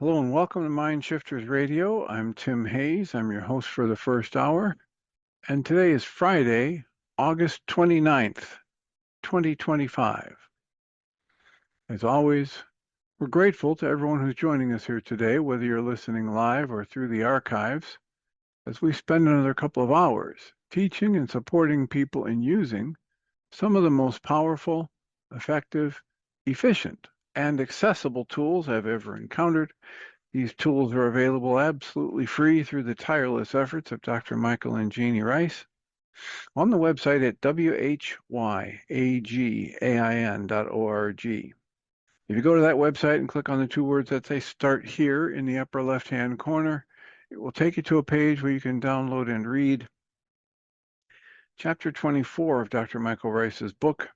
Hello and welcome to Mind Shifters Radio. I'm Tim Hayes. I'm your host for the first hour. And today is Friday, August 29th, 2025. As always, we're grateful to everyone who's joining us here today, whether you're listening live or through the archives, as we spend another couple of hours teaching and supporting people in using some of the most powerful, effective, efficient, and accessible tools I've ever encountered. These tools are available absolutely free through the tireless efforts of Dr. Michael and Jeannie Rice on the website at whyagain.org. If you go to that website and click on the two words that say Start Here in the upper left-hand corner, it will take you to a page where you can download and read Chapter 24 of Dr. Michael Rice's book.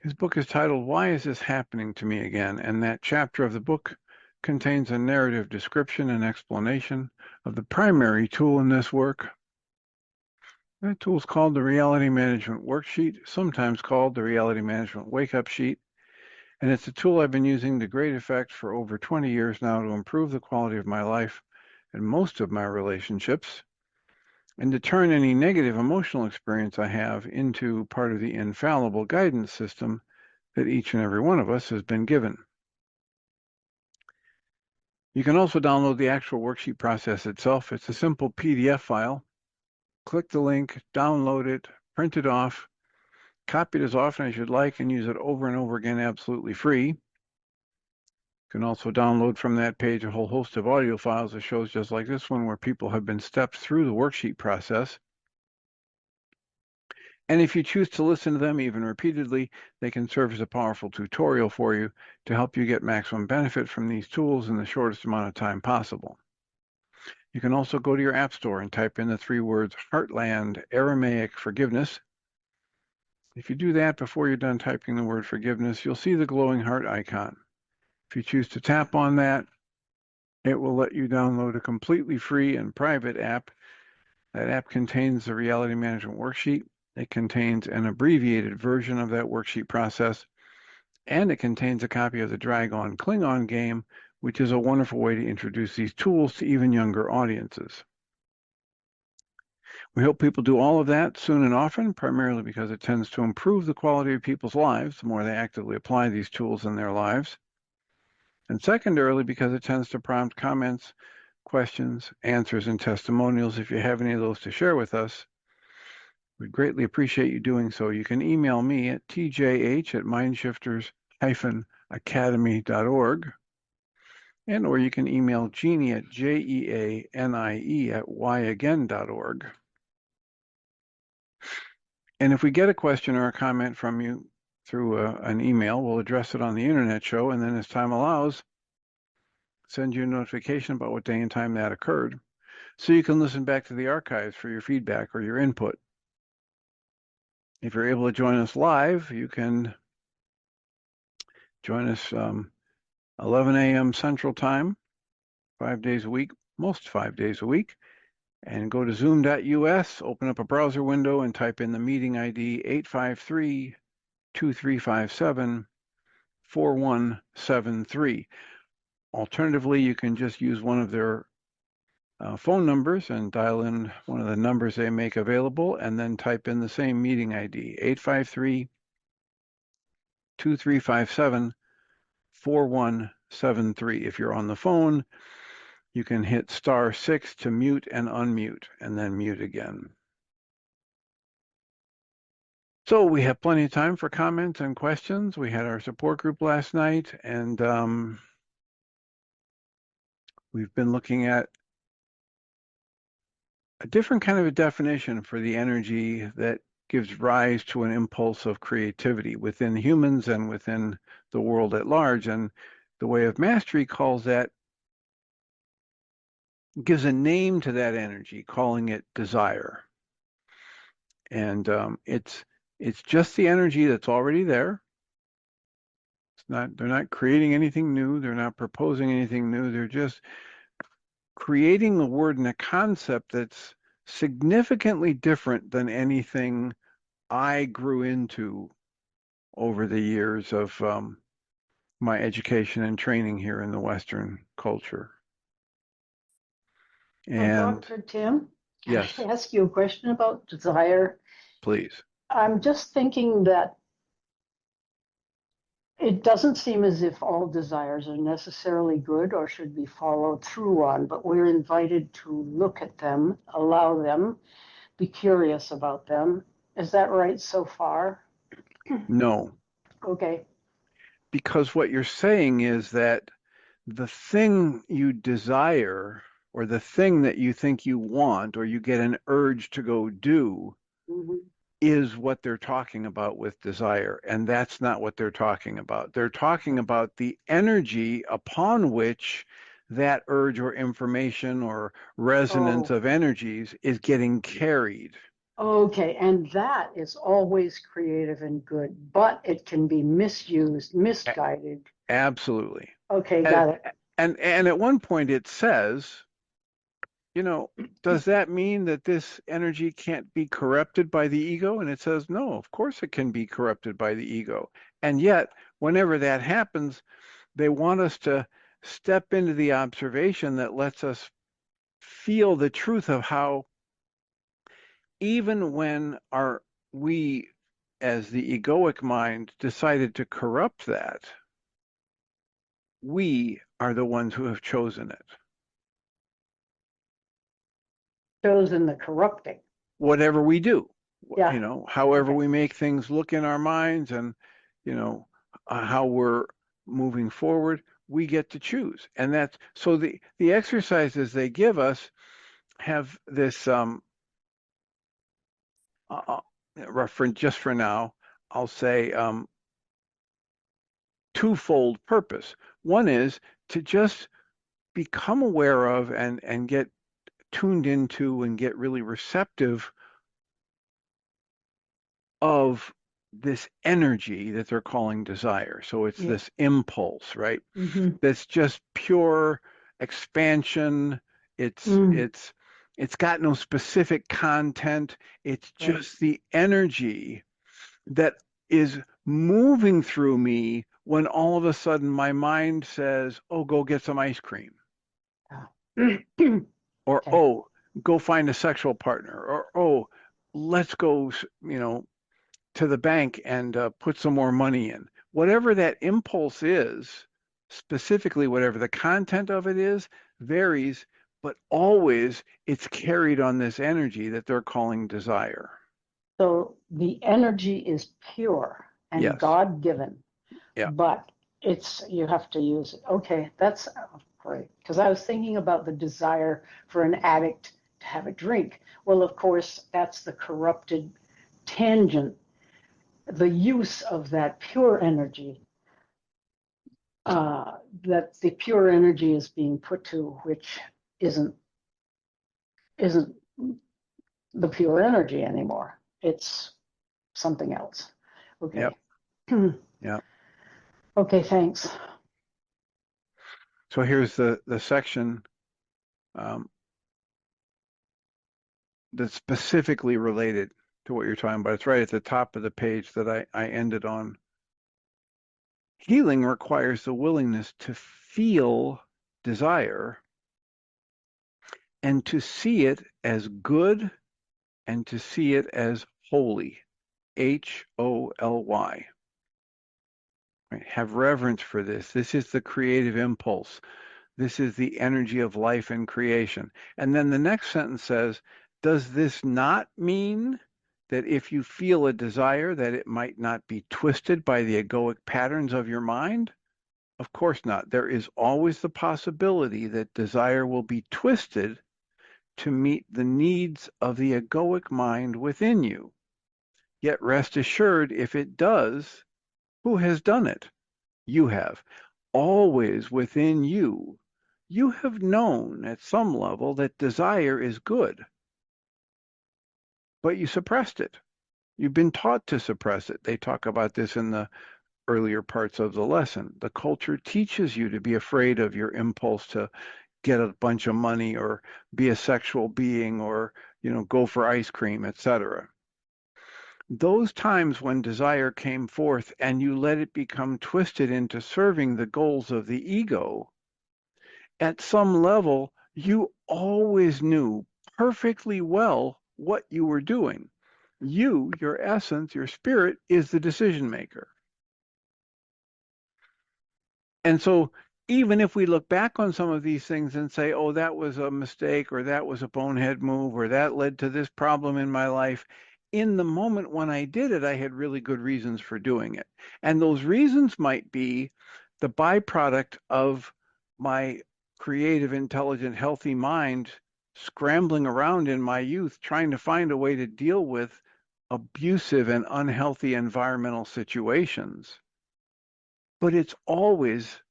His book is titled, Why Is This Happening to Me Again? And that chapter of the book contains a narrative description and explanation of the primary tool in this work. That tool is called the Reality Management Worksheet, sometimes called the Reality Management Wake-Up Sheet, and it's a tool I've been using to great effect for over 20 years now to improve the quality of my life and most of my relationships, and to turn any negative emotional experience I have into part of the infallible guidance system that each and every one of us has been given. You can also download the actual worksheet process itself. It's a simple PDF file. Click the link, download it, print it off, copy it as often as you'd like, and use it over and over again absolutely free. You can also download from that page a whole host of audio files that shows just like this one where people have been stepped through the worksheet process. And if you choose to listen to them even repeatedly, they can serve as a powerful tutorial for you to help you get maximum benefit from these tools in the shortest amount of time possible. You can also go to your app store and type in the three words Heartland Aramaic Forgiveness. If you do that before you're done typing the word forgiveness, you'll see the glowing heart icon. If you choose to tap on that, it will let you download a completely free and private app. That app contains the Reality Management Worksheet. It contains an abbreviated version of that worksheet process, and it contains a copy of the Dragon Klingon game, which is a wonderful way to introduce these tools to even younger audiences. We hope people do all of that soon and often, primarily because it tends to improve the quality of people's lives the more they actively apply these tools in their lives. And secondarily, because it tends to prompt comments, questions, answers, and testimonials. If you have any of those to share with us, we'd greatly appreciate you doing so. You can email me at tjh@mindshifters-academy.org, and or you can email Jeannie at jeanie@yagain.org. And if we get a question or a comment from you through an email, we'll address it on the internet show, and then as time allows, send you a notification about what day and time that occurred, so you can listen back to the archives for your feedback or your input. If you're able to join us live, you can join us 11 a.m. Central Time, 5 days a week, most 5 days a week, and go to zoom.us, open up a browser window, and type in the meeting ID 853-2357-4173. Alternatively, you can just use one of their phone numbers and dial in one of the numbers they make available, and then type in the same meeting ID, 853-2357-4173. If you're on the phone, you can hit *6 to mute and unmute, and then mute again. So we have plenty of time for comments and questions. We had our support group last night, and we've been looking at a different kind of a definition for the energy that gives rise to an impulse of creativity within humans and within the world at large. And the Way of Mastery calls that, gives a name to that energy, calling it desire. And it's just the energy that's already there. They're not creating anything new. They're not proposing anything new. They're just creating the word and a concept that's significantly different than anything I grew into over the years of my education and training here in the Western culture. And Dr. Tim, can yes, I ask you a question about desire? please. I'm just thinking that it doesn't seem as if all desires are necessarily good or should be followed through on, but we're invited to look at them, allow them, be curious about them. Is that right so far? No, Okay. because what you're saying is that the thing you desire or the thing that you think you want or you get an urge to go do Mhm. is what they're talking about with desire. And that's not what they're talking about. They're talking about the energy upon which that urge or information or resonance Oh, of energies is getting carried. okay. And that is always creative and good, but it can be misused, A- misguided. Absolutely. Okay, And, got it. and at one point it says, you know, does that mean that this energy can't be corrupted by the ego? And it says, no, of course it can be corrupted by the ego. And yet, whenever that happens, they want us to step into the observation that lets us feel the truth of how even when we as the egoic mind decided to corrupt that, we are the ones who have chosen it. Chosen the corrupting. Whatever we do, Yeah. however Okay. we make things look in our minds and, you know, how we're moving forward, we get to choose. And that's so the exercises they give us have this uh, reference just for now, I'll say twofold purpose. One is to just become aware of and get tuned into and get really receptive of this energy that they're calling desire. So it's Yeah. this impulse, right? Mm-hmm. That's just pure expansion. It's Mm, it's it's got no specific content. It's right. just the energy that is moving through me when all of a sudden my mind says, "Oh, go get some ice cream," Yeah. or Okay. "Oh, go find a sexual partner," or "Oh, let's go, to the bank and put some more money in." Whatever that impulse is, specifically whatever the content of it is, varies, but always it's carried on this energy that they're calling desire. So the energy is pure and Yes. God given, Yeah. but you have to use it. Okay, that's great. Because I was thinking about the desire for an addict to have a drink. Well, of course, that's the corrupted tangent, the use of that pure energy, uh, that the pure energy is being put to, which isn't isn't the pure energy anymore. It's something else. Yep. Okay. Yep. Okay, thanks. So here's the section um, that's specifically related to what you're talking about. It's right at the top of the page that I ended on. Healing requires the willingness to feel desire and to see it as good and to see it as holy. Holy. Right? Have reverence for this. This is the creative impulse. This is the energy of life and creation. And then the next sentence says, does this not mean that if you feel a desire, that it might not be twisted by the egoic patterns of your mind? Of course not. There is always the possibility that desire will be twisted to meet the needs of the egoic mind within you. Yet rest assured, if it does, who has done it? You have. Always within you, you have known at some level that desire is good, but you suppressed it. You've been taught to suppress it. They talk about this in the earlier parts of the lesson. The culture teaches you to be afraid of your impulse to get a bunch of money or be a sexual being or, go for ice cream, etc. those times when desire came forth and you let it become twisted into serving the goals of the ego, at some level, you always knew perfectly well what you were doing. You, your essence, your spirit, is the decision maker. And so, even if we look back on some of these things and say, oh, that was a mistake, or that was a bonehead move, or that led to this problem in my life, in the moment when I did it, I had really good reasons for doing it. And those reasons might be the byproduct of my creative, intelligent, healthy mind scrambling around in my youth, trying to find a way to deal with abusive and unhealthy environmental situations. But it's always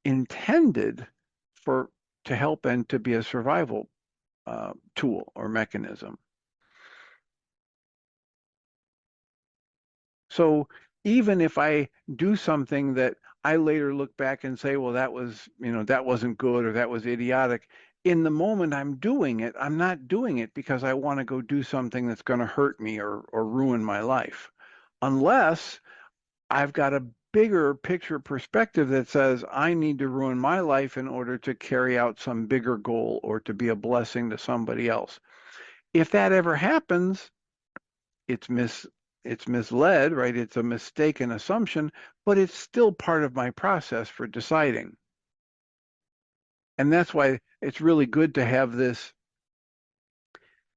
intended for to help and to be a survival tool or mechanism. So even if I do something that I later look back and say, well, that was, that wasn't good or that was idiotic. In the moment I'm doing it, I'm not doing it because I want to go do something that's going to hurt me or ruin my life. Unless I've got a bigger picture perspective that says I need to ruin my life in order to carry out some bigger goal or to be a blessing to somebody else. If that ever happens, it's it's misled, right? It's a mistaken assumption, but it's still part of my process for deciding. And that's why it's really good to have this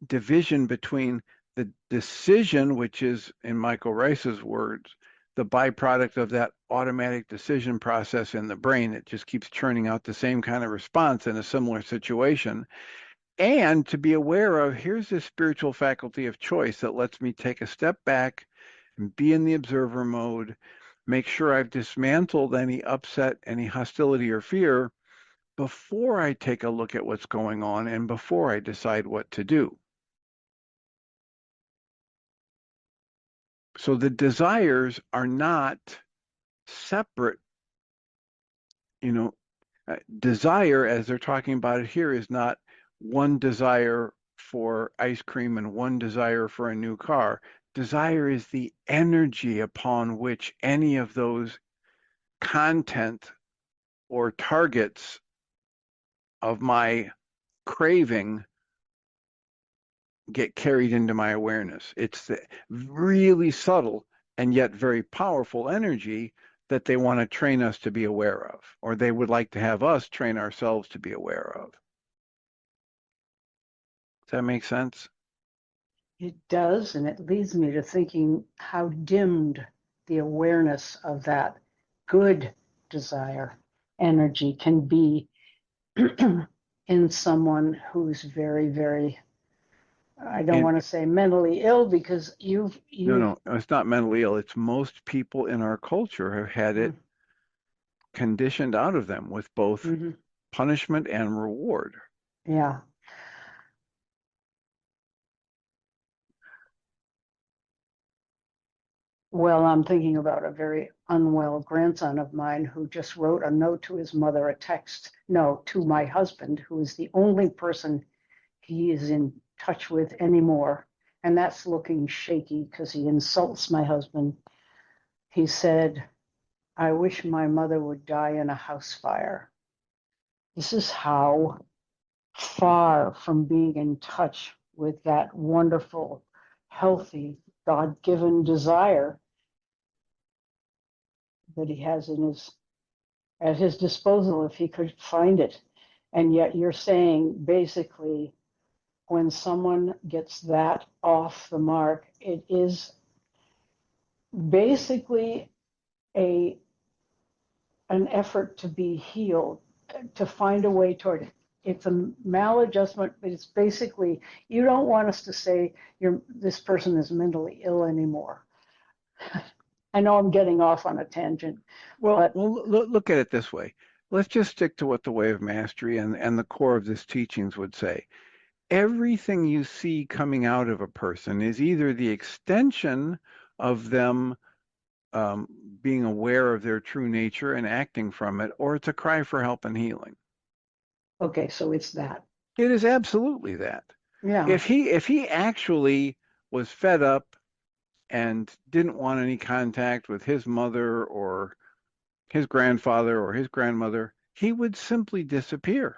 division between the decision, which is, in Michael Rice's words, the byproduct of that automatic decision process in the brain. It just keeps churning out the same kind of response in a similar situation. And to be aware of, here's this spiritual faculty of choice that lets me take a step back and be in the observer mode, make sure I've dismantled any upset, any hostility or fear before I take a look at what's going on and before I decide what to do. So the desires are not separate, you know, desire, as they're talking about it here, is not one desire for ice cream and one desire for a new car. Desire is the energy upon which any of those content or targets of my craving get carried into my awareness. It's the really subtle and yet very powerful energy that they want to train us to be aware of, or they would like to have us train ourselves to be aware of. Does that make sense? It does, and it leads me to thinking how dimmed the awareness of that good desire energy can be in someone who's very, very, I don't And want to say mentally ill, because no, it's not mentally ill. It's most people in our culture have had it conditioned out of them with both mm-hmm, punishment and reward. yeah. Well, I'm thinking about a very unwell grandson of mine who just wrote a note to his mother, a text, no, to my husband, who is the only person he is in touch with anymore. And that's looking shaky because he insults my husband. He said, I wish my mother would die in a house fire. This is how far from being in touch with that wonderful, healthy, God-given desire that he has at his disposal if he could find it. And yet you're saying basically when someone gets that off the mark, it is basically a an effort to be healed, to find a way toward it. It's a maladjustment, but it's basically, you don't want us to say this person is mentally ill anymore. I know I'm getting off on a tangent, Well, but look at it this way. Let's just stick to what the way of mastery and the core of this teachings would say. Everything you see coming out of a person is either the extension of them um, being aware of their true nature and acting from it, or it's a cry for help and healing. okay, so it's that. It is absolutely that. Yeah. If he actually was fed up and didn't want any contact with his mother or his grandfather or his grandmother, he would simply disappear.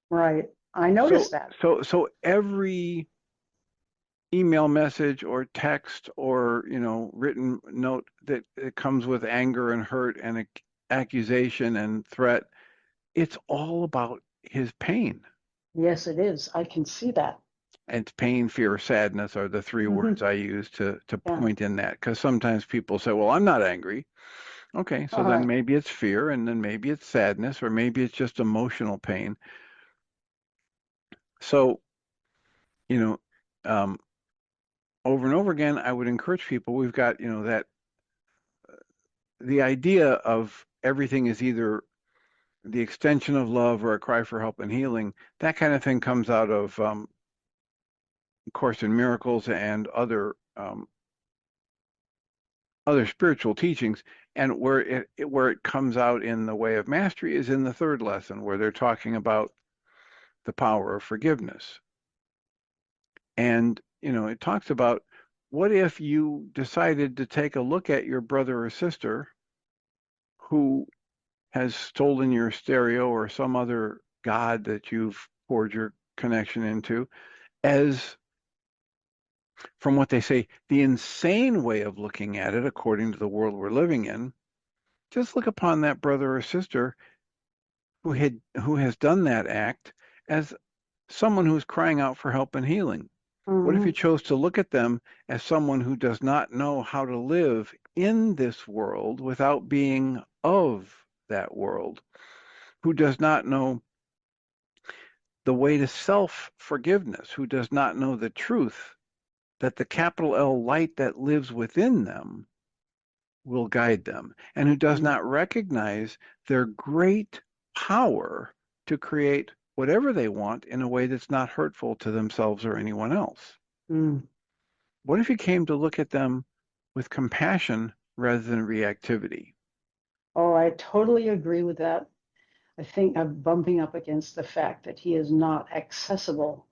Right. I So, noticed that. so every email message or text or, written note that it comes with anger and hurt and accusation and threat, it's all about his pain. Yes, it is. I can see that. And pain, fear, sadness are the three Hmm. words I use to Yeah. point in that. Because sometimes people say, well, I'm not angry. Okay, so then Uh, maybe it's fear, and then maybe it's sadness, or maybe it's just emotional pain. So, you know, um, over and over again, I would encourage people, we've got, that the idea of everything is either the extension of love or a cry for help and healing. That kind of thing comes out of Course in Miracles and other spiritual teachings. And where it comes out in the way of mastery is in the third lesson, where they're talking about the power of forgiveness. And it talks about, what if you decided to take a look at your brother or sister who has stolen your stereo or some other god that you've poured your connection into as, from what they say, the insane way of looking at it, according to the world we're living in. Just look upon that brother or sister who has done that act as someone who's crying out for help and healing. What if you mhm. chose to look at them as someone who does not know how to live in this world without being of that world, who does not know the way to self-forgiveness, who does not know the truth that the capital L light that lives within them will guide them, and who does Mm, not recognize their great power to create whatever they want in a way that's not hurtful to themselves or anyone else. mm. What if you came to look at them with compassion rather than reactivity? Oh, I totally agree with that. I think I'm bumping up against the fact that he is not accessible.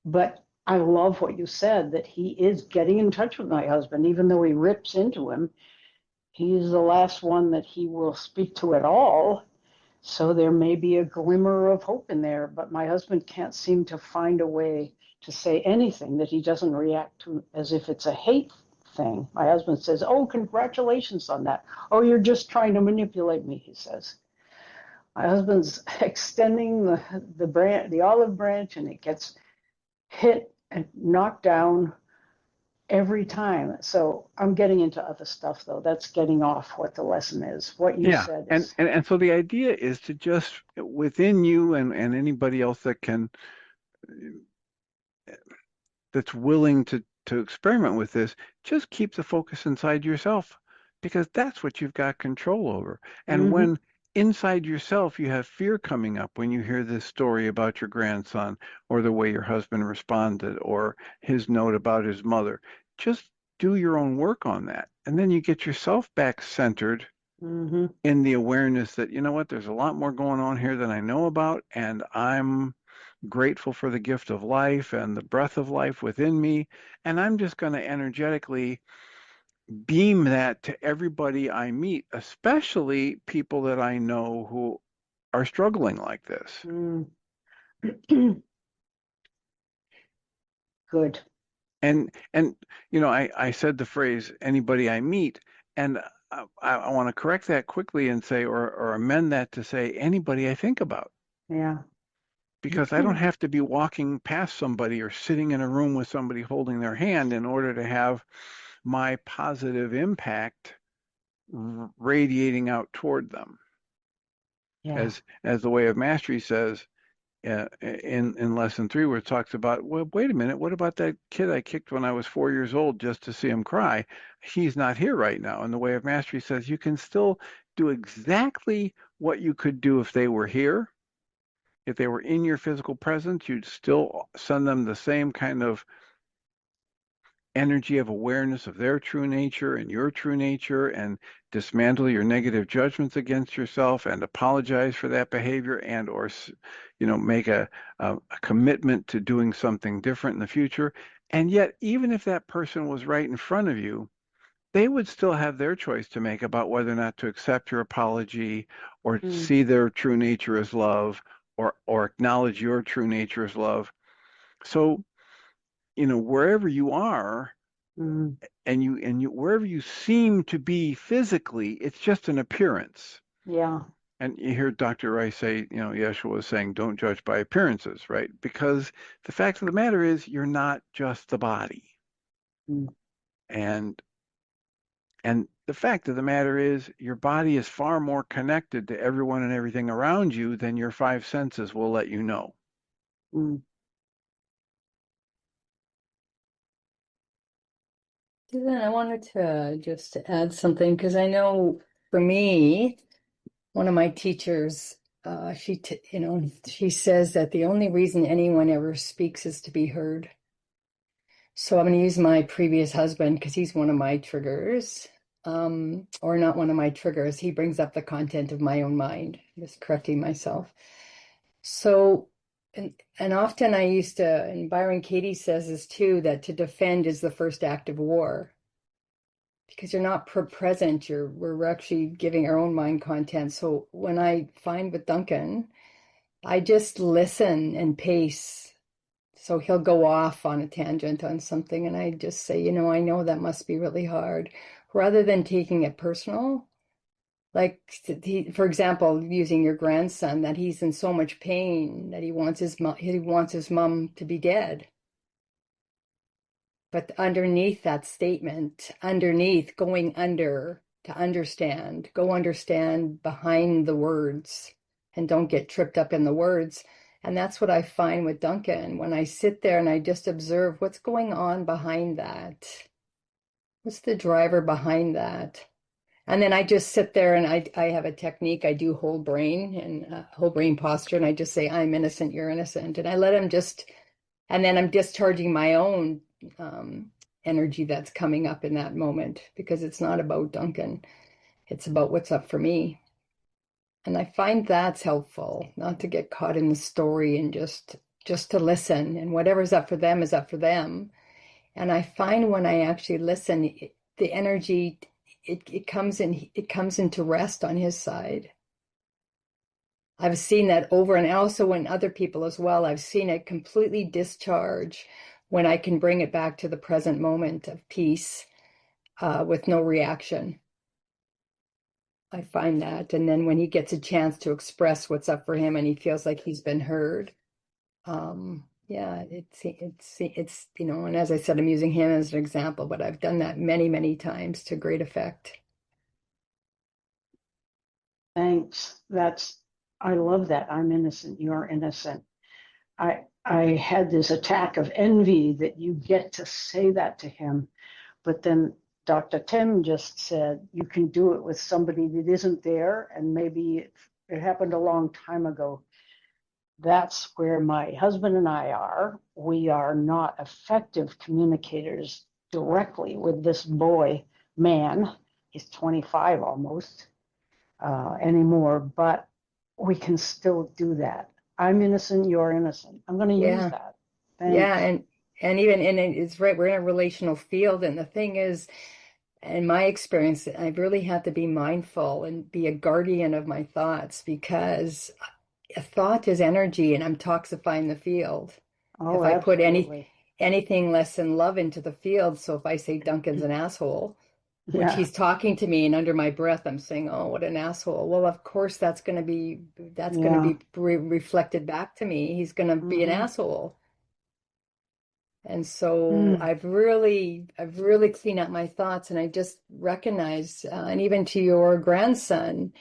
But I love what you said, that he is getting in touch with my husband, even though he rips into him. He's the last one that he will speak to at all. So there may be a glimmer of hope in there, but my husband can't seem to find a way to say anything that he doesn't react to as if it's a hate thing. My husband says, "Oh, congratulations on that. Oh, you're just trying to manipulate me," he says. My husband's extending the olive branch, and it gets hit and knocked down every time. So I'm getting into other stuff though. That's getting off what the lesson is. What you Yeah. said And, is, and and so the idea is to just, within you and anybody else that's willing to experiment with this, just keep the focus inside yourself, because that's what you've got control over. And mm-hmm, when inside yourself you have fear coming up when you hear this story about your grandson or the way your husband responded or his note about his mother, just do your own work on that. And then you get yourself back centered mm-hmm, in the awareness that, what, there's a lot more going on here than I know about, and I'm grateful for the gift of life and the breath of life within me. And I'm just going to energetically beam that to everybody I meet, especially people that I know who are struggling like this. mm. Good. And I said the phrase anybody I meet, and I want to correct that quickly and say, or amend that to say anybody I think about, Yeah. because I don't have to be walking past somebody or sitting in a room with somebody holding their hand in order to have my positive impact radiating out toward them. Yeah. As the Way of Mastery says in lesson 3, where it talks about, well, wait a minute, what about that kid I kicked when I was 4 years old just to see him cry? He's not here right now. And the Way of Mastery says you can still do exactly what you could do if they were here. If they were in your physical presence, you'd still send them the same kind of energy of awareness of their true nature and your true nature, and dismantle your negative judgments against yourself and apologize for that behavior, and or make a commitment to doing something different in the future. And yet, even if that person was right in front of you, they would still have their choice to make about whether or not to accept your apology or Mm, see their true nature as love or acknowledge your true nature as love. So, wherever you are mm, and you wherever you seem to be physically, it's just an appearance. yeah. And you hear Dr. Rice say, Yeshua was saying, don't judge by appearances, right? Because the fact of the matter is, you're not just the body. Mm, And and the fact of the matter is, your body is far more connected to everyone and everything around you than your five senses will let you know. mm, Susan, I wanted to just add something because I know for me, one of my teachers, she says that the only reason anyone ever speaks is to be heard. So I'm going to use my previous husband because he's one of my triggers, or not one of my triggers. He brings up the content of my own mind. Just correcting myself. So, and often I used to, and Byron Katie says this too, that to defend is the first act of war. Because you're not present, we're actually giving our own mind content. So when I find with Duncan, I just listen and pace. So he'll go off on a tangent on something, and I just say, I know that must be really hard, rather than taking it personal. Like, for example, using your grandson, that he's in so much pain that he wants his mom to be dead. But underneath that statement, underneath going under to understand, go understand behind the words and don't get tripped up in the words. And that's what I find with Duncan when I sit there and I just observe what's going on behind that. What's the driver behind that? And then I just sit there and I have a technique. I do whole brain and whole brain posture. And I just say, I'm innocent, you're innocent. And I let him just, and then I'm discharging my own energy that's coming up in that moment because it's not about Duncan. It's about what's up for me. And I find that's helpful, not to get caught in the story and just to listen. And whatever's up for them is up for them. And I find when I actually listen, the energy it comes into rest on his side. I've seen that over, and also in other people as well. I've seen it completely discharge when I can bring it back to the present moment of peace with no reaction. I find that. And then when he gets a chance to express what's up for him and he feels like he's been heard, yeah, it's and as I said, I'm using him as an example, but I've done that many, many times to great effect. thanks. I love that. I'm innocent, you're innocent. I had this attack of envy that you get to say that to him. But then Dr. Tim just said you can do it with somebody that isn't there, and maybe it happened a long time ago. That's where my husband and I are. We are not effective communicators directly with this boy, man. He's 25 almost anymore, but we can still do that. I'm innocent, you're innocent. I'm going to use Yeah. that. Yeah. Thanks. And even, and it's right, we're in a relational field. And the thing is, in my experience, I really had to be mindful and be a guardian of my thoughts because a thought is energy and I'm toxifying the field. Oh, If I put absolutely. anything less than love into the field, so if I say Duncan's an asshole, which Yeah. he's talking to me and under my breath I'm saying, oh, what an asshole. Well, of course that's going to Yeah. be reflected back to me. He's going to be an Mm-hmm. asshole. And so Mm. I've really cleaned up my thoughts, and I just recognize, and even to your grandson,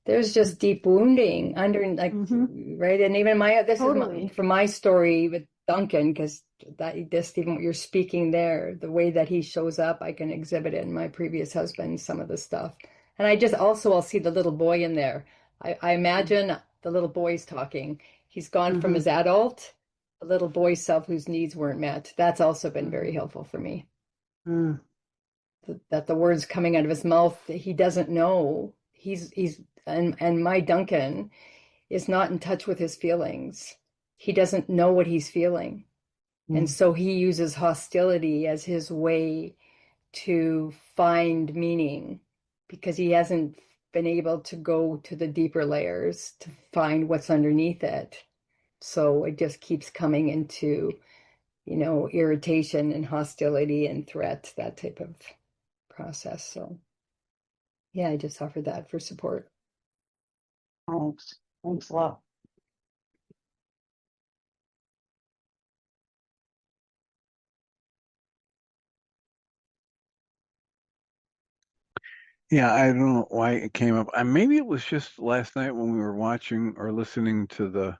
there's just deep wounding under, like, Mm-hmm. right. And even this is Totally. from my story with Duncan, because that just even what you're speaking there, the way that he shows up, I can exhibit it in my previous husband, some of the stuff. And I just also, I'll see the little boy in there. I imagine the little boy's talking. He's gone from Mm-hmm. his adult a little boy self whose needs weren't met. That's also been Mm-hmm. very helpful for me. Mm. That the words coming out of his mouth, he doesn't know. And my Duncan is not in touch with his feelings. He doesn't know what he's feeling. And Mm. so he uses hostility as his way to find meaning because he hasn't been able to go to the deeper layers to find what's underneath it. So it just keeps coming into, irritation and hostility and threat, that type of process. So yeah, I just offered that for support. Thanks. Thanks a lot. Yeah, I don't know why it came up. Maybe it was just last night when we were watching or listening to the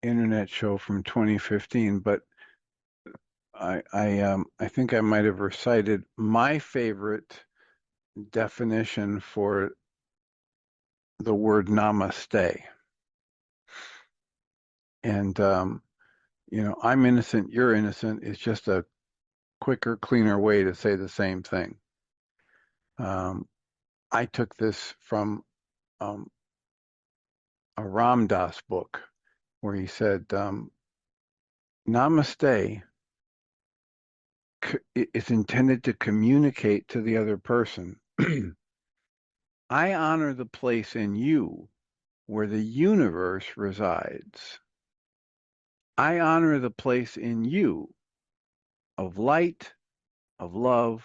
internet show from 2015, but I think I might have recited my favorite definition for the word namaste. And I'm innocent, you're innocent is just a quicker, cleaner way to say the same thing. I took this from a Ram Dass book where he said, Namaste is intended to communicate to the other person. I honor the place in you where the universe resides. I honor the place in you of light, of love,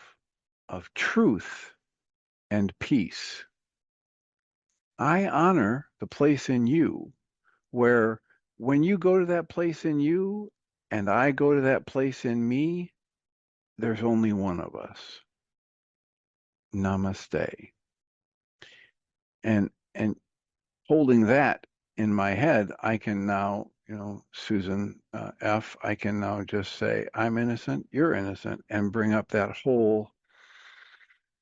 of truth, and peace. I honor the place in you where when you go to that place in you and I go to that place in me, there's only one of us. Namaste. And holding that in my head, I can now, Susan F., I can now just say, I'm innocent, you're innocent, and bring up that whole,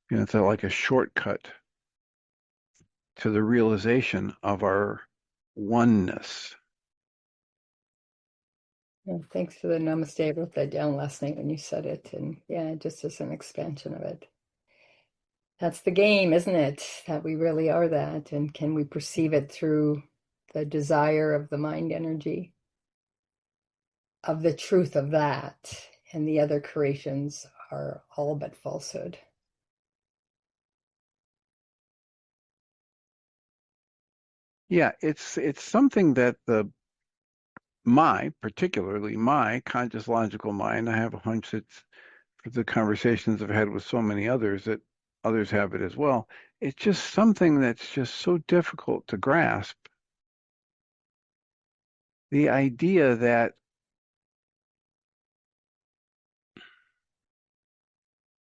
it's like a shortcut to the realization of our oneness. Yeah, thanks for the namaste. I wrote that down last night when you said it. And yeah, just as an expansion of it. That's the game, isn't it? That we really are that. And can we perceive it through the desire of the mind energy, of the truth of that? And the other creations are all but falsehood. Yeah, it's something that particularly my conscious logical mind, I have a hunch it's for the conversations I've had with so many others that others have it as well. It's just something that's just so difficult to grasp. The idea that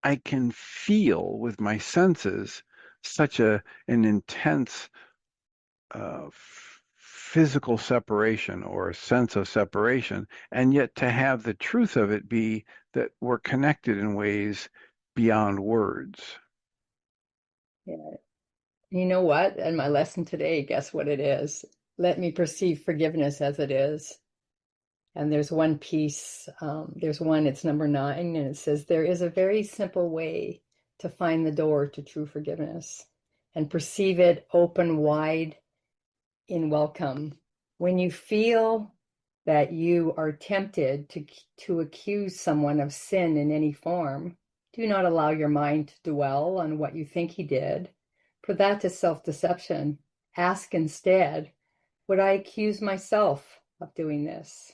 I can feel with my senses such an intense physical separation or a sense of separation, and yet to have the truth of it be that we're connected in ways beyond words. Yeah. You know what? And my lesson today, guess what it is? Let me perceive forgiveness as it is. And there's one piece, it's number 9, and it says, there is a very simple way to find the door to true forgiveness and perceive it open wide in welcome. When you feel that you are tempted to accuse someone of sin in any form, do not allow your mind to dwell on what you think he did, for that is self-deception. Ask instead, would I accuse myself of doing this?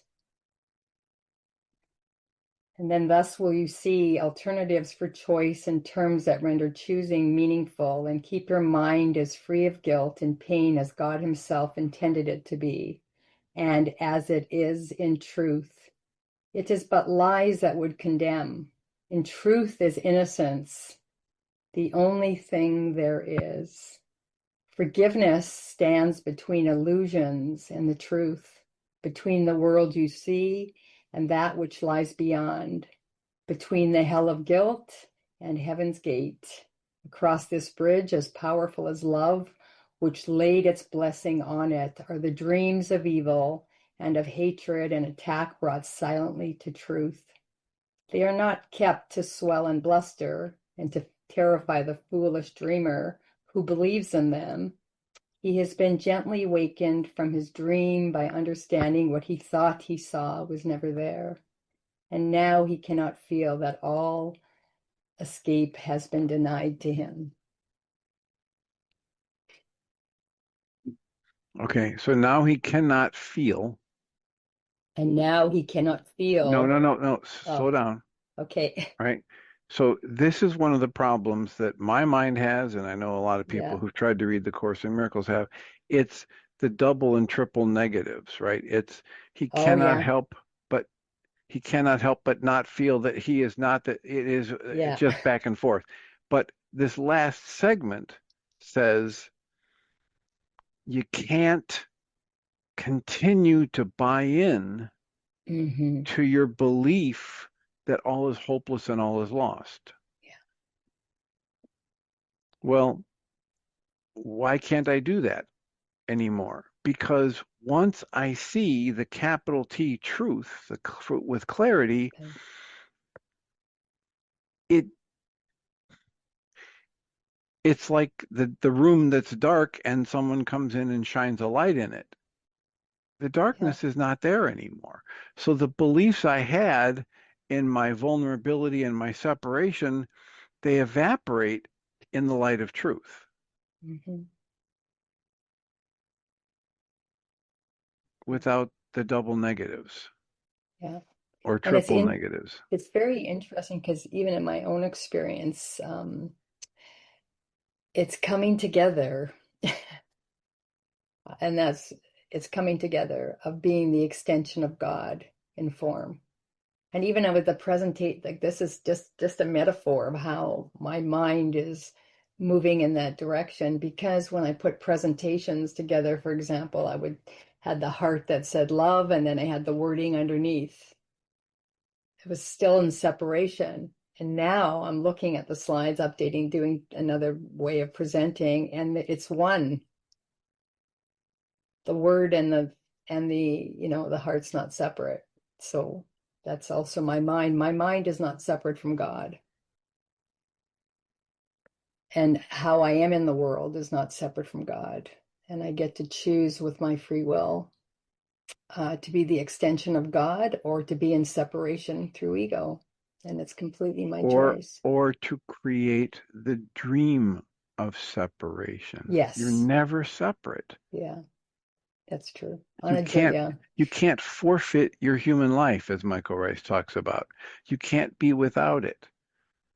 And then thus will you see alternatives for choice and terms that render choosing meaningful, and keep your mind as free of guilt and pain as God himself intended it to be, and as it is in truth. It is but lies that would condemn. In truth is innocence, the only thing there is. Forgiveness stands between illusions and the truth, between the world you see and that which lies beyond, between the hell of guilt and heaven's gate. Across this bridge, as powerful as love, which laid its blessing on it, are the dreams of evil and of hatred and attack brought silently to truth. They are not kept to swell and bluster and to terrify the foolish dreamer who believes in them. He has been gently wakened from his dream by understanding what he thought he saw was never there. And now he cannot feel that all escape has been denied to him. Okay, so now he cannot feel. And now he cannot feel. No. Slow Oh, down, okay. right? So this is one of the problems that my mind has, and I know a lot of people Yeah. who've tried to read the Course in Miracles have. It's the double and triple negatives, right? It's he Oh, cannot yeah. help but he cannot help but not feel that he is not, that it is Yeah. just back and forth. But this last segment says you can't continue to buy in Mm-hmm. to your belief that all is hopeless and all is lost. Yeah. Well, why can't I do that anymore? Because once I see the capital T truth with clarity, Okay. it it's like the room that's dark and someone comes in and shines a light in it. The Yeah. darkness is not there anymore. So the beliefs I had in my vulnerability and my separation, they evaporate in the light of truth Mm-hmm. without the double negatives Yeah. or And triple negatives. it's very interesting because even in my own experience, it's coming together. And it's coming together of being the extension of God in form. And even with the presentate, like this is just a metaphor of how my mind is moving in that direction. Because when I put presentations together, for example, I would had the heart that said love, and then I had the wording underneath. It was still in separation. And now I'm looking at the slides, updating, doing another way of presenting, and it's one. The word and the heart's not separate. So that's also my mind. My mind is not separate from God. And how I am in the world is not separate from God. And I get to choose with my free will to be the extension of God or to be in separation through ego. And it's completely my choice. Or to create the dream of separation. You're Yes. never separate. Yeah, that's true. You can't Yeah. you can't forfeit your human life, as Michael Rice talks about. You can't be without it.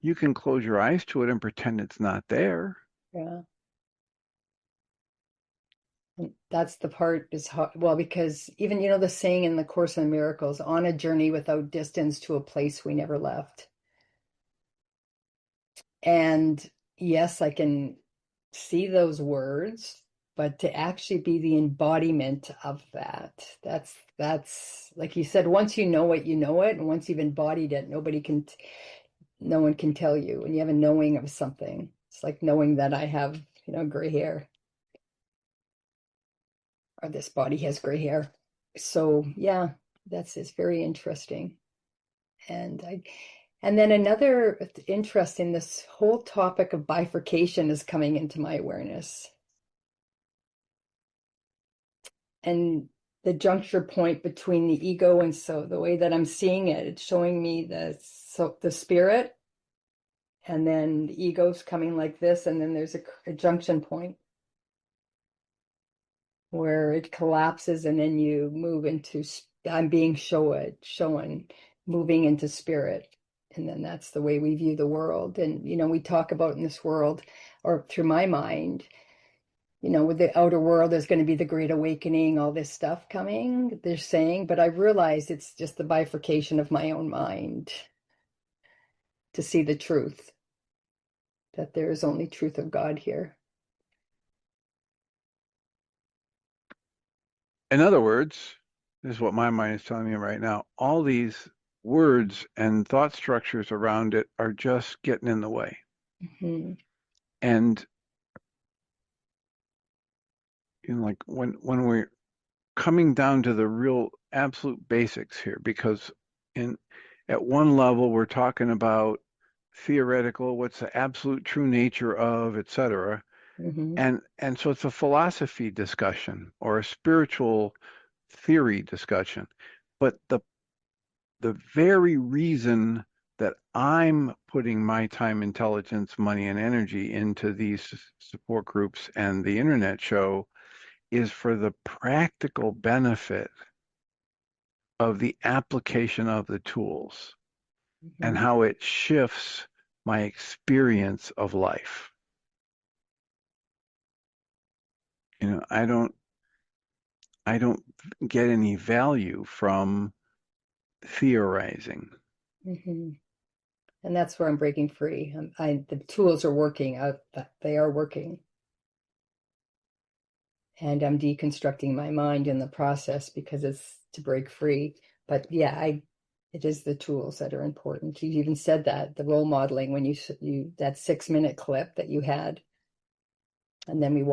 You can close your eyes to it and pretend it's not there. Yeah. And that's the part is hard. Well, because even, the saying in the Course in Miracles, on a journey without distance to a place we never left. And yes, I can see those words, but to actually be the embodiment of that's like you said, once you know it, you know it. And once you've embodied it, no one can tell you. When you have a knowing of something, it's like knowing that I have, gray hair, or this body has gray hair. So yeah, it's very interesting. And then another interesting, this whole topic of bifurcation is coming into my awareness. And the juncture point between the ego, and so the way that I'm seeing it, it's showing me the spirit, and then the ego's coming like this, and then there's a junction point where it collapses, and then you move into I'm being shown moving into spirit. And then that's the way we view the world. And we talk about in this world, or through my mind, with the outer world, there's going to be the great awakening, all this stuff coming, they're saying, but I realize it's just the bifurcation of my own mind to see the truth, that there is only truth of God here. In other words, this is what my mind is telling me right now. All these words and thought structures around it are just getting in the way. Mm-hmm. And like when we're coming down to the real absolute basics here, because at one level we're talking about theoretical, what's the absolute true nature of, etc. Mm-hmm. And so it's a philosophy discussion or a spiritual theory discussion. But the very reason that I'm putting my time, intelligence, money, and energy into these support groups and the internet show is for the practical benefit of the application of the tools and how it shifts my experience of life. You know, I don't get any value from theorizing. And that's where I'm breaking free. The tools are working. They are working. And I'm deconstructing my mind in the process because it's to break free. But yeah, it is the tools that are important. You even said that, the role modeling, when you that 6-minute clip that you had. And then we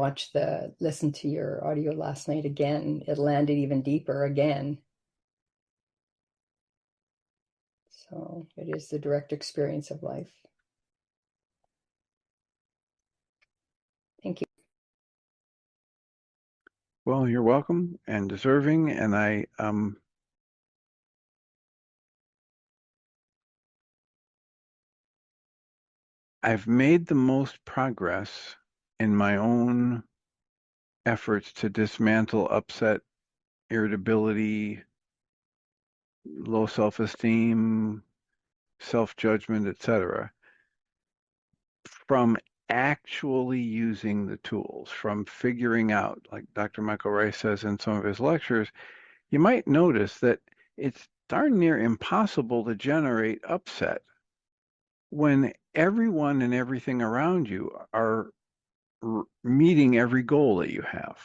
listened to your audio last night again. It landed even deeper again. So it is the direct experience of life. Thank you. Well, you're welcome and deserving, and I've made the most progress in my own efforts to dismantle upset, irritability, low self-esteem, self-judgment, etc., from actually using the tools, from figuring out, like Dr. Michael Rice says in some of his lectures, you might notice that it's darn near impossible to generate upset when everyone and everything around you are meeting every goal that you have.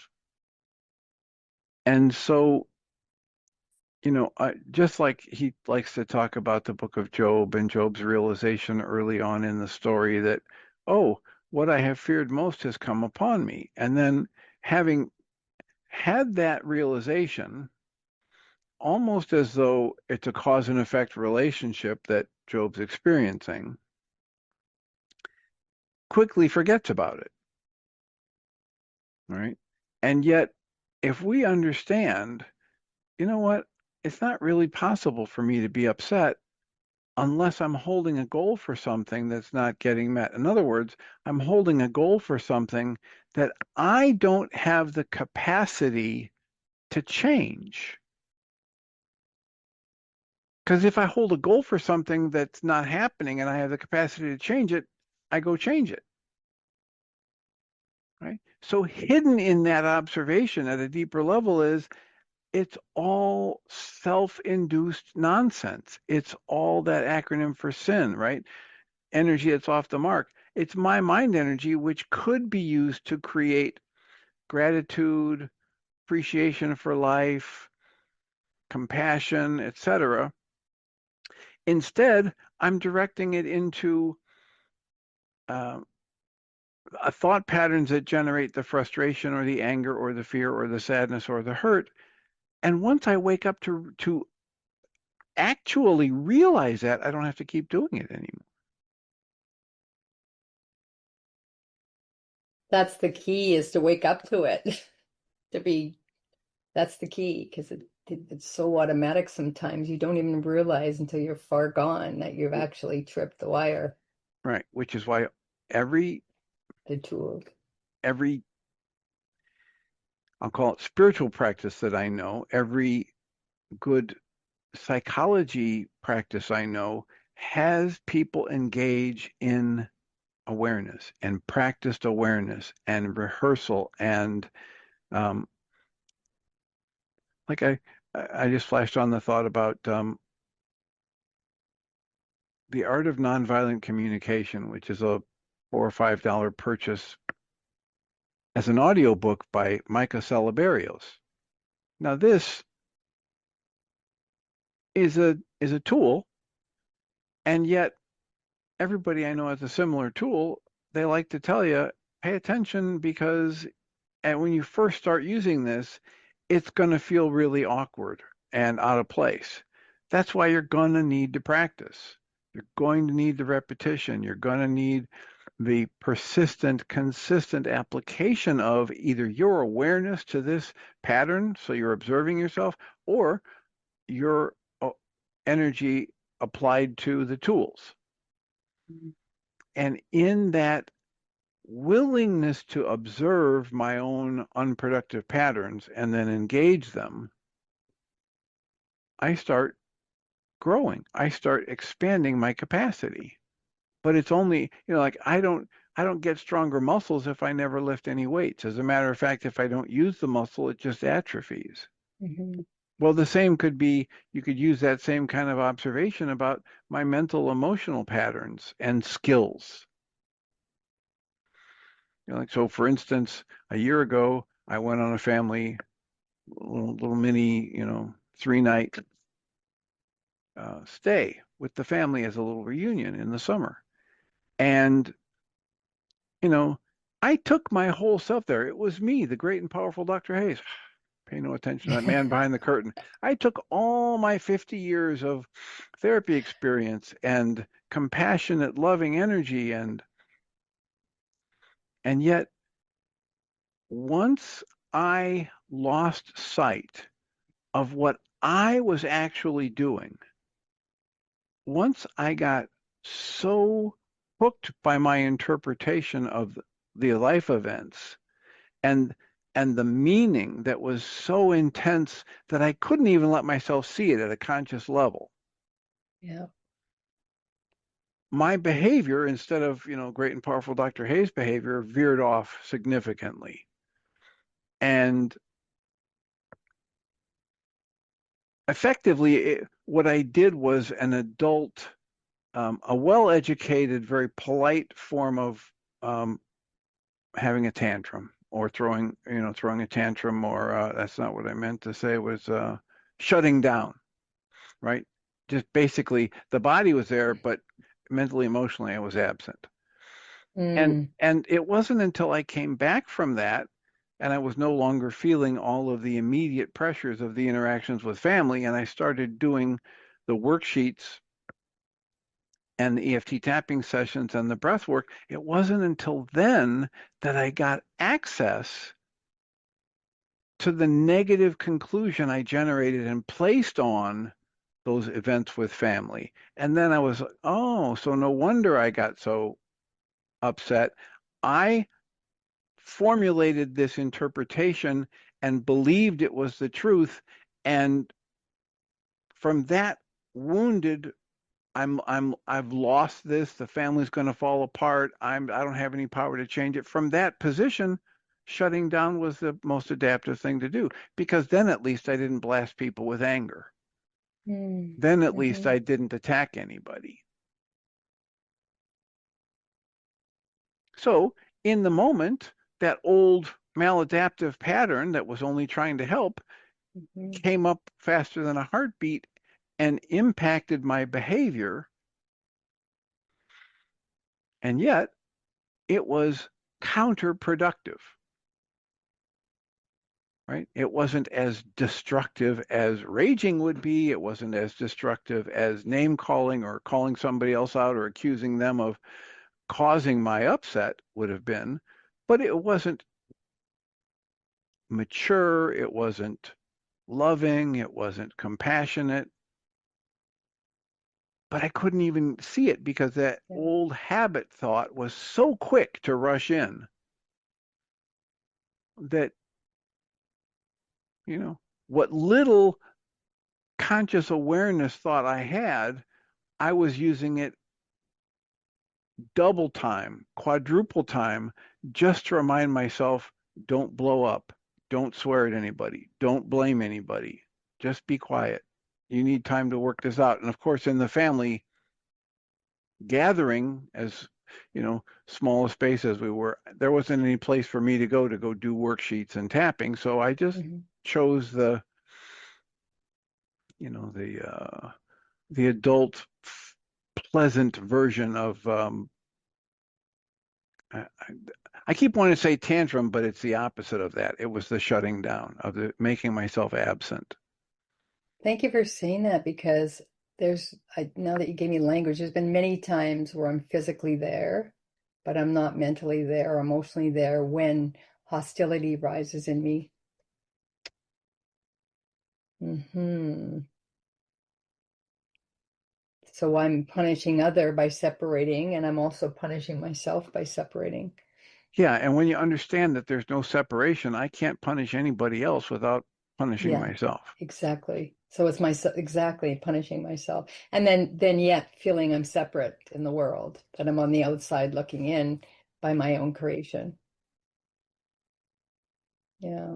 And so, you know, just like he likes to talk about the book of Job and Job's realization early on in the story that, oh, what I have feared most has come upon me. And then having had that realization, almost as though it's a cause and effect relationship that Job's experiencing, quickly forgets about it. Right? And yet, if we understand, you know what, it's not really possible for me to be upset unless I'm holding a goal for something that's not getting met. In other words, I'm holding a goal for something that I don't have the capacity to change. Because if I hold a goal for something that's not happening and I have the capacity to change it, I go change it. Right? So hidden in that observation at a deeper level is it's all self-induced nonsense. It's all that acronym for sin, right? Energy that's off the mark. It's my mind energy, which could be used to create gratitude, appreciation for life, compassion, etc. Instead, I'm directing it into thought patterns that generate the frustration or the anger or the fear or the sadness or the hurt. And once I wake up to actually realize that, I don't have to keep doing it anymore. That's the key, is to wake up to it. That's the key, because it's so automatic sometimes you don't even realize until you're far gone that you've actually tripped the wire. Right, which is why every tool, I'll call it spiritual practice that I know, every good psychology practice I know has people engage in awareness and practiced awareness and rehearsal and like I just flashed on the thought about the Art of Nonviolent Communication, which is a $4 or $5 purchase as an audiobook by Micah Salaberrios. Now this is a tool, and yet everybody I know has a similar tool. They like to tell you, pay attention, because when you first start using this, it's going to feel really awkward and out of place. That's why you're going to need to practice. You're going to need the repetition. You're going to need the persistent, consistent application of either your awareness to this pattern, so you're observing yourself, or your energy applied to the tools. Mhm. And in that willingness to observe my own unproductive patterns and then engage them, I start growing. I start expanding my capacity. But it's only, like I don't get stronger muscles if I never lift any weights. As a matter of fact, if I don't use the muscle, it just atrophies. Mm-hmm. Well, the same could be, you could use that same kind of observation about my mental emotional patterns and skills. Like, so for instance, a year ago, I went on a family little mini, 3-night stay with the family as a little reunion in the summer. And, you know, I took my whole self there. It was me, the great and powerful Dr. Hayes. Pay no attention to that man behind the curtain. I took all my 50 years of therapy experience and compassionate, loving energy, and yet once I lost sight of what I was actually doing, once I got so hooked by my interpretation of the life events and the meaning that was so intense that I couldn't even let myself see it at a conscious level. Yeah. My behavior, instead of, great and powerful Dr. Hayes' behavior, veered off significantly. And effectively, what I did was an adult, a well-educated, very polite form of having a tantrum or throwing a tantrum, or that's not what I meant to say, was shutting down, right? Just basically the body was there, but mentally, emotionally, I was absent. And Mm. it wasn't until I came back from that and I was no longer feeling all of the immediate pressures of the interactions with family, and I started doing the worksheets and the EFT tapping sessions and the breath work. It wasn't until then that I got access to the negative conclusion I generated and placed on those events with family. And then I was, oh, so no wonder I got so upset. I formulated this interpretation and believed it was the truth. And from that wounded, I've lost this, the family's going to fall apart, I don't have any power to change it. From that position, shutting down was the most adaptive thing to do, because then at least I didn't blast people with anger. Mm. Then at least Mm-hmm. I didn't attack anybody. So in the moment, that old maladaptive pattern that was only trying to help Mm-hmm. came up faster than a heartbeat and impacted my behavior. And yet it was counterproductive, right? It wasn't as destructive as raging would be. It wasn't as destructive as name calling or calling somebody else out or accusing them of causing my upset would have been. But it wasn't mature. It wasn't loving. It wasn't compassionate. But I couldn't even see it because that Yeah. old habit thought was so quick to rush in that, what little conscious awareness thought I had, I was using it double time, quadruple time, just to remind myself, don't blow up, don't swear at anybody, don't blame anybody, just be quiet. You need time to work this out. And of course, in the family gathering, as small a space as we were, there wasn't any place for me to go do worksheets and tapping. So I just Mm-hmm. chose the, the adult pleasant version of, I, I keep wanting to say tantrum, but it's the opposite of that. It was the shutting down of the making myself absent. Thank you for saying that, because now that you gave me language, there's been many times where I'm physically there, but I'm not mentally there or emotionally there when hostility rises in me. Mm-hmm. So I'm punishing other by separating, and I'm also punishing myself by separating. Yeah, and when you understand that there's no separation, I can't punish anybody else without punishing Yeah, myself. exactly. So it's myself, exactly, punishing myself. And then yet feeling I'm separate in the world, that I'm on the outside looking in by my own creation. Yeah.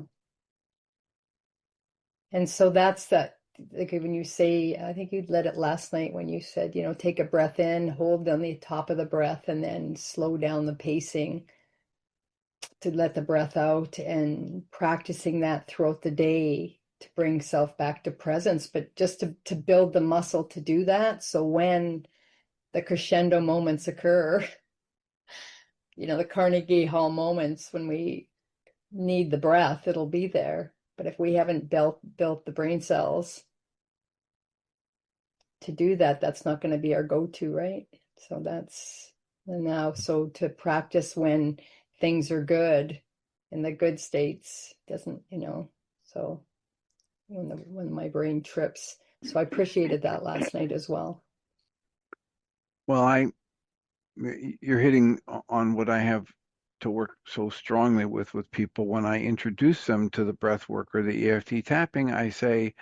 And so that's that, like when you say, I think you led it last night when you said, take a breath in, hold on the top of the breath, and then slow down the pacing to let the breath out, and practicing that throughout the day to bring self back to presence, but just to build the muscle to do that. So when the crescendo moments occur, the Carnegie Hall moments when we need the breath, it'll be there. But if we haven't built the brain cells to do that, that's not going to be our go-to, right? So that's now, so to practice when things are good in the good states doesn't, so when my brain trips. So I appreciated that last night as well. Well, you're hitting on what I have to work so strongly with people. When I introduce them to the breath work or the EFT tapping, I say,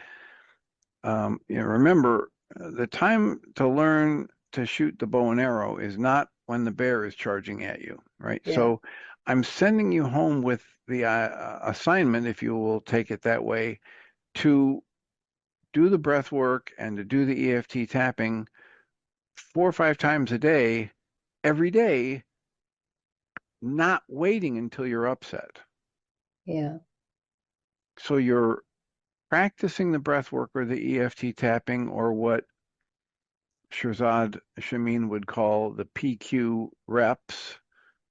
remember, the time to learn to shoot the bow and arrow is not when the bear is charging at you, right? Yeah. So I'm sending you home with the assignment, if you will take it that way, to do the breath work and to do the EFT tapping 4 or 5 times a day, every day, not waiting until you're upset. Yeah. So you're practicing the breath work or the EFT tapping, or what Shirzad Shamin would call the PQ reps,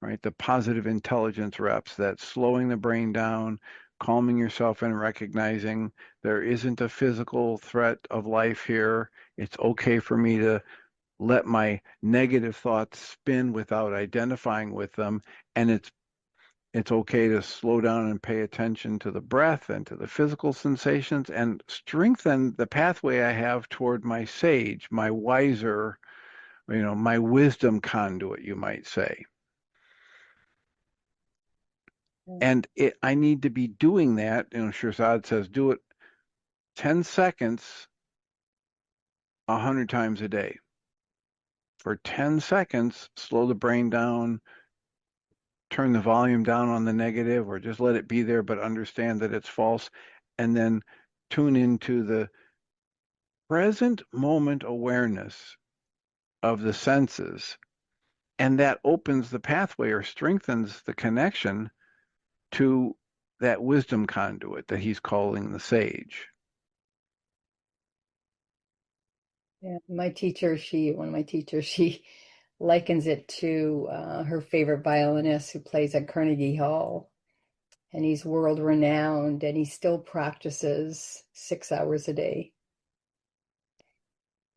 right? The positive intelligence reps, that slowing the brain down, calming yourself, and recognizing there isn't a physical threat of life here. It's okay for me to let my negative thoughts spin without identifying with them. And it's okay to slow down and pay attention to the breath and to the physical sensations and strengthen the pathway I have toward my sage, my wiser, my wisdom conduit, you might say. And I need to be doing that. Shirzad says, do it 10 seconds, 100 times a day. For 10 seconds, slow the brain down, turn the volume down on the negative, or just let it be there, but understand that it's false. And then tune into the present moment awareness of the senses. And that opens the pathway or strengthens the connection to that wisdom conduit that he's calling the sage. Yeah, one of my teachers, she likens it to her favorite violinist who plays at Carnegie Hall, and he's world renowned, and he still practices 6 hours a day.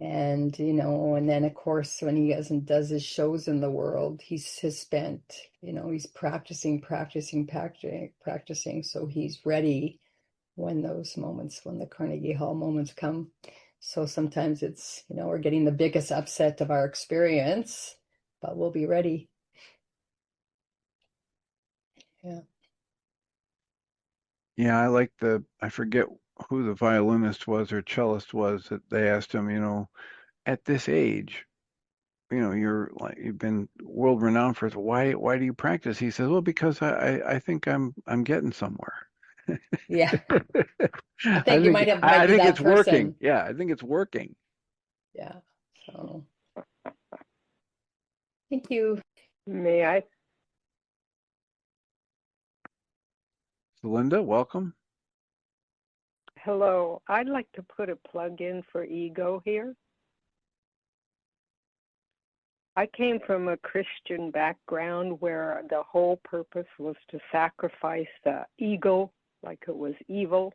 And and then of course when he does his shows in the world, he's spent, he's practicing, so he's ready when the Carnegie Hall moments come. So sometimes it's, we're getting the biggest upset of our experience, but we'll be ready. Yeah. Yeah, I forget who the violinist was or cellist was, that they asked him, at this age, you've been world renowned for it. Why do you practice? He says, well, because I think I'm getting somewhere. Yeah. I I think you think might I be think that it's working. person. Yeah, I think it's working. Yeah. So thank you. May I? Linda, welcome. Hello. I'd like to put a plug in for ego here. I came from a Christian background where the whole purpose was to sacrifice the ego like it was evil.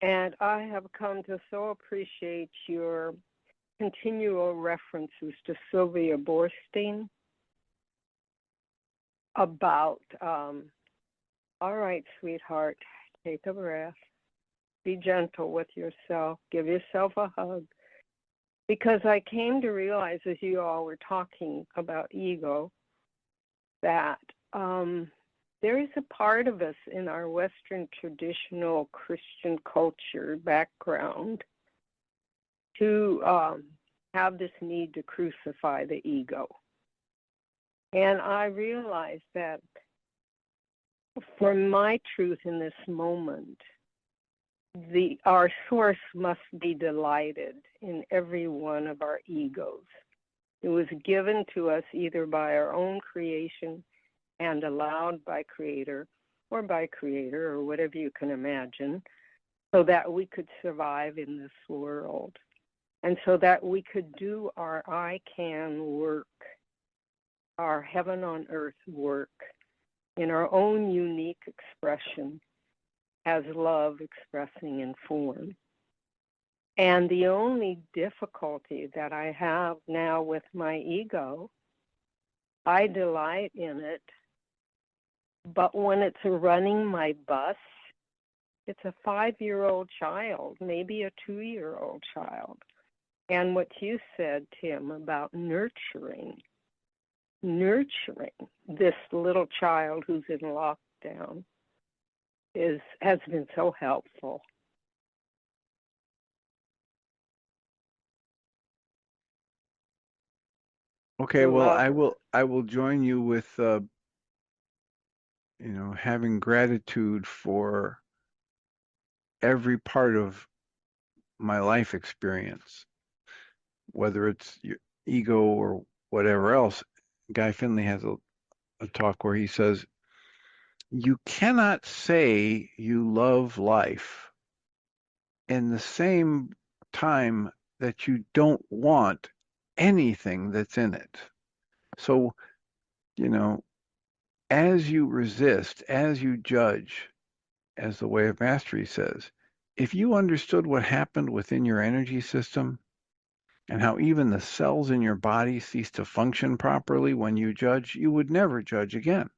And I have come to so appreciate your continual references to Sylvia Boorstein about, all right, sweetheart, take a breath, be gentle with yourself, give yourself a hug. Because I came to realize, as you all were talking about ego, that there is a part of us in our Western traditional Christian culture background to have this need to crucify the ego. And I realized that for my truth in this moment, our source must be delighted in every one of our egos. It was given to us either by our own creation and allowed by Creator or whatever you can imagine, so that we could survive in this world and so that we could do our I can work, our heaven on earth work in our own unique expression as love expressing in form. And the only difficulty that I have now with my ego, I delight in it, but when it's running my bus, it's a 5-year-old child, maybe a 2-year-old child. And what you said, Tim, about nurturing this little child who's in lockdown has been so helpful. Okay, well, I will join you with having gratitude for every part of my life experience, whether it's your ego or whatever else. Guy Finley has a talk where he says, you cannot say you love life in the same time that you don't want anything that's in it. So, as you resist, as you judge, as the Way of Mastery says, if you understood what happened within your energy system and how even the cells in your body cease to function properly when you judge, you would never judge again.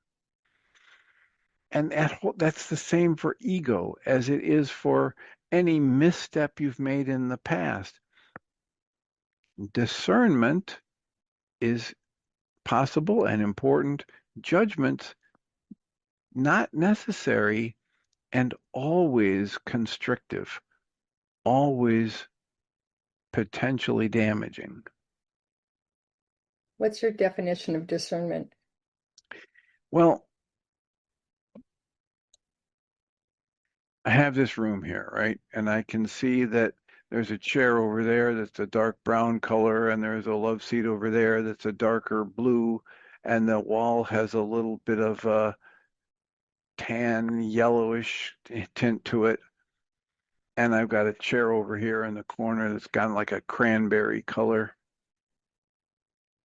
And that's the same for ego as it is for any misstep you've made in the past. Discernment is possible and important. Judgment, not necessary and always constrictive, always potentially damaging. What's your definition of discernment? Well, I have this room here, right? And I can see that there's a chair over there that's a dark brown color, and there's a love seat over there that's a darker blue, and the wall has a little bit of a tan yellowish tint to it. And I've got a chair over here in the corner that's got like a cranberry color.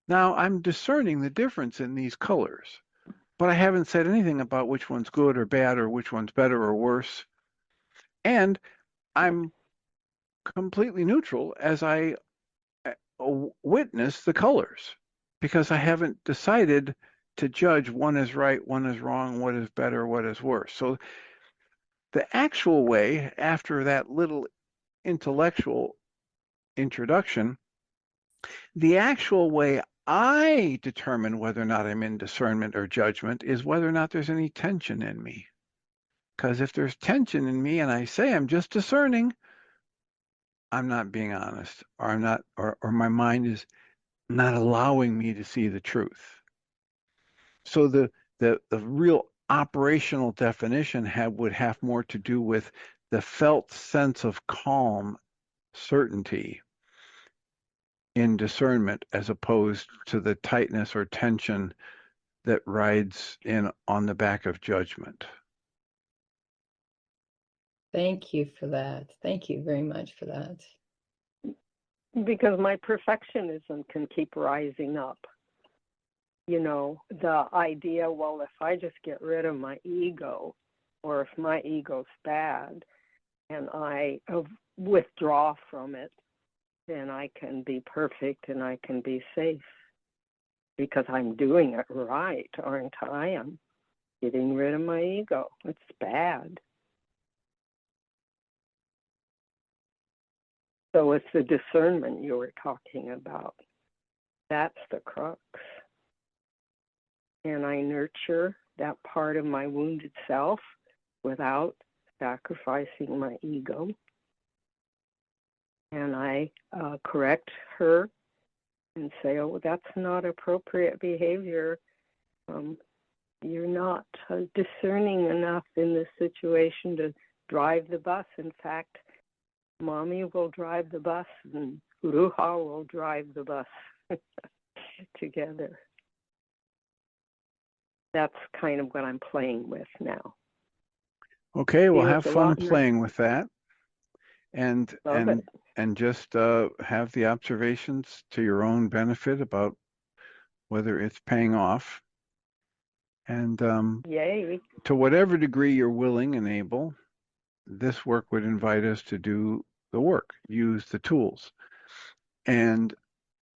Now I'm discerning the difference in these colors, but I haven't said anything about which one's good or bad or which one's better or worse. And I'm completely neutral as I witness the colors because I haven't decided to judge one is right, one is wrong, what is better, what is worse. So the actual way, after that little intellectual introduction, the actual way I determine whether or not I'm in discernment or judgment is whether or not there's any tension in me. Because if there's tension in me and I say I'm just discerning, I'm not being honest, or I'm not, or my mind is not allowing me to see the truth. So the real operational definition would have more to do with the felt sense of calm, certainty in discernment, as opposed to the tightness or tension that rides in on the back of judgment. Thank you for that. Thank you very much for that. Because my perfectionism can keep rising up. The idea, well, if I just get rid of my ego, or if my ego's bad and I withdraw from it, then I can be perfect and I can be safe because I'm doing it right, aren't I? I'm getting rid of my ego. It's bad. So it's the discernment you were talking about. That's the crux. And I nurture that part of my wounded self without sacrificing my ego. And I correct her and say, oh, that's not appropriate behavior. You're not discerning enough in this situation to drive the bus. In fact, Mommy will drive the bus and Ruha will drive the bus together. That's kind of what I'm playing with now. Okay, well, have Feels a fun lot more- playing with that, and Love it. just have the observations to your own benefit about whether it's paying off. And Yay. to whatever degree you're willing and able, this work would invite us to do the work, use the tools. And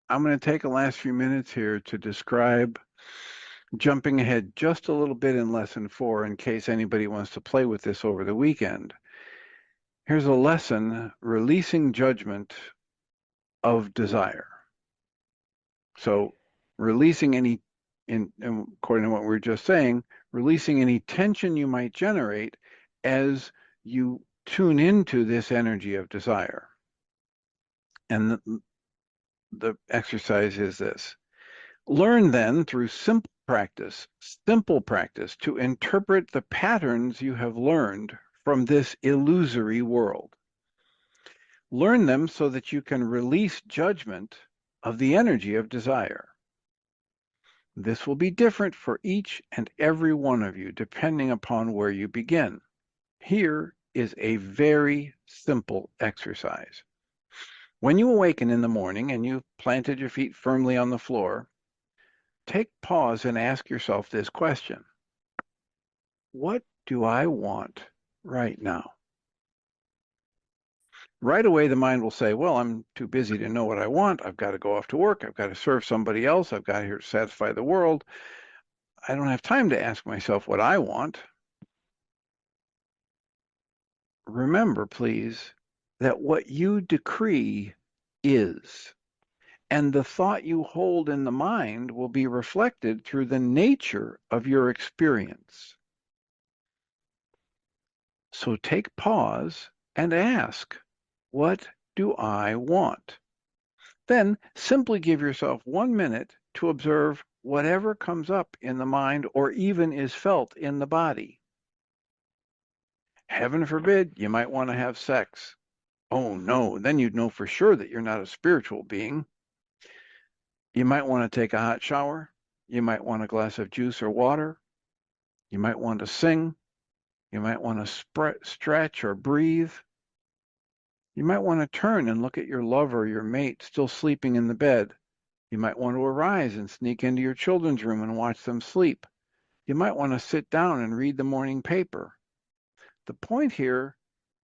I'm going to take the last few minutes here to describe, jumping ahead just a little bit in lesson 4 in case anybody wants to play with this over the weekend. Here's a lesson, releasing judgment of desire. So releasing any, according to what we were just saying, releasing any tension you might generate as you tune into this energy of desire. And the exercise is this. Learn then through simple practice, to interpret the patterns you have learned from this illusory world. Learn them so that you can release judgment of the energy of desire. This will be different for each and every one of you, depending upon where you begin. Here is a very simple exercise. When you awaken in the morning and you've planted your feet firmly on the floor, take pause and ask yourself this question. What do I want right now? Right away, the mind will say, well, I'm too busy to know what I want. I've got to go off to work. I've got to serve somebody else. I've got here to satisfy the world. I don't have time to ask myself what I want. Remember, please, that what you decree is, and the thought you hold in the mind will be reflected through the nature of your experience. So take pause and ask, what do I want? Then simply give yourself 1 minute to observe whatever comes up in the mind or even is felt in the body. Heaven forbid, you might want to have sex. Oh no, then you'd know for sure that you're not a spiritual being. You might want to take a hot shower. You might want a glass of juice or water. You might want to sing. You might want to stretch or breathe. You might want to turn and look at your lover or your mate still sleeping in the bed. You might want to arise and sneak into your children's room and watch them sleep. You might want to sit down and read the morning paper. The point here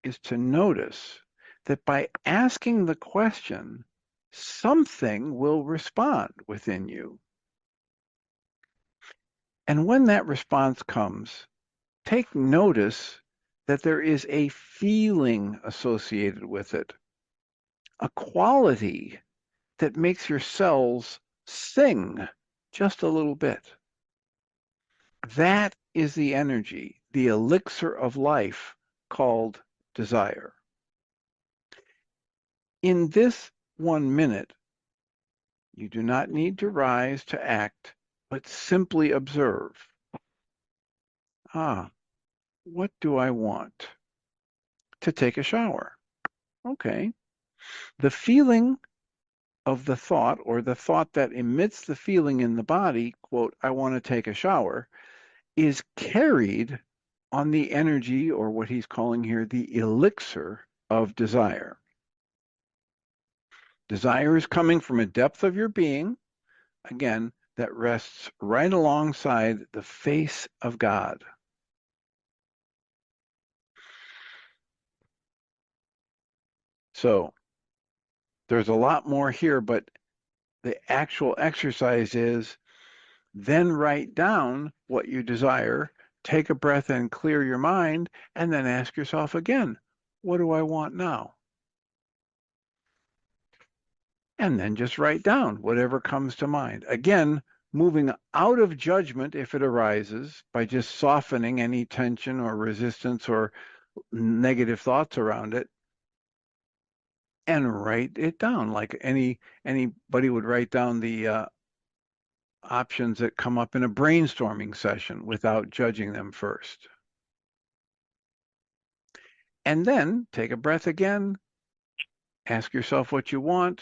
is to notice that by asking the question, something will respond within you. And when that response comes, take notice that there is a feeling associated with it, a quality that makes your cells sing just a little bit. That is the energy, the elixir of life called desire. In this 1 minute, you do not need to rise to act, but simply observe. What do I want? To take a shower. Okay. The feeling of the thought, or the thought that emits the feeling in the body, quote, I want to take a shower, is carried on the energy, or what he's calling here, the elixir of desire. Desire is coming from a depth of your being, again, that rests right alongside the face of God. So there's a lot more here, but the actual exercise is then write down what you desire, take a breath and clear your mind, and then ask yourself again, what do I want now? And then just write down whatever comes to mind. Again, moving out of judgment if it arises by just softening any tension or resistance or negative thoughts around it, and write it down like anybody would write down the options that come up in a brainstorming session without judging them first. And then take a breath again, ask yourself what you want,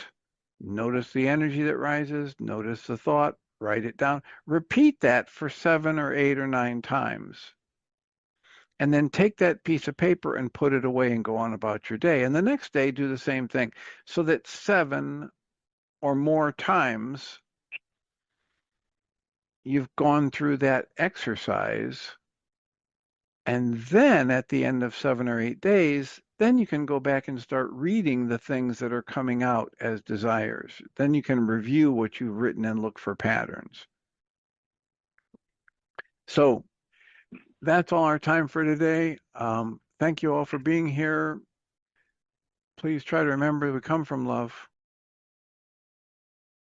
notice the energy that rises, notice the thought, write it down, repeat that for 7 or 8 or 9 times. And then take that piece of paper and put it away and go on about your day. And the next day, do the same thing so that 7 or more times you've gone through that exercise. And then at the end of 7 or 8 days, then you can go back and start reading the things that are coming out as desires. Then you can review what you've written and look for patterns. So that's all our time for today. Thank you all for being here. Please try to remember we come from love.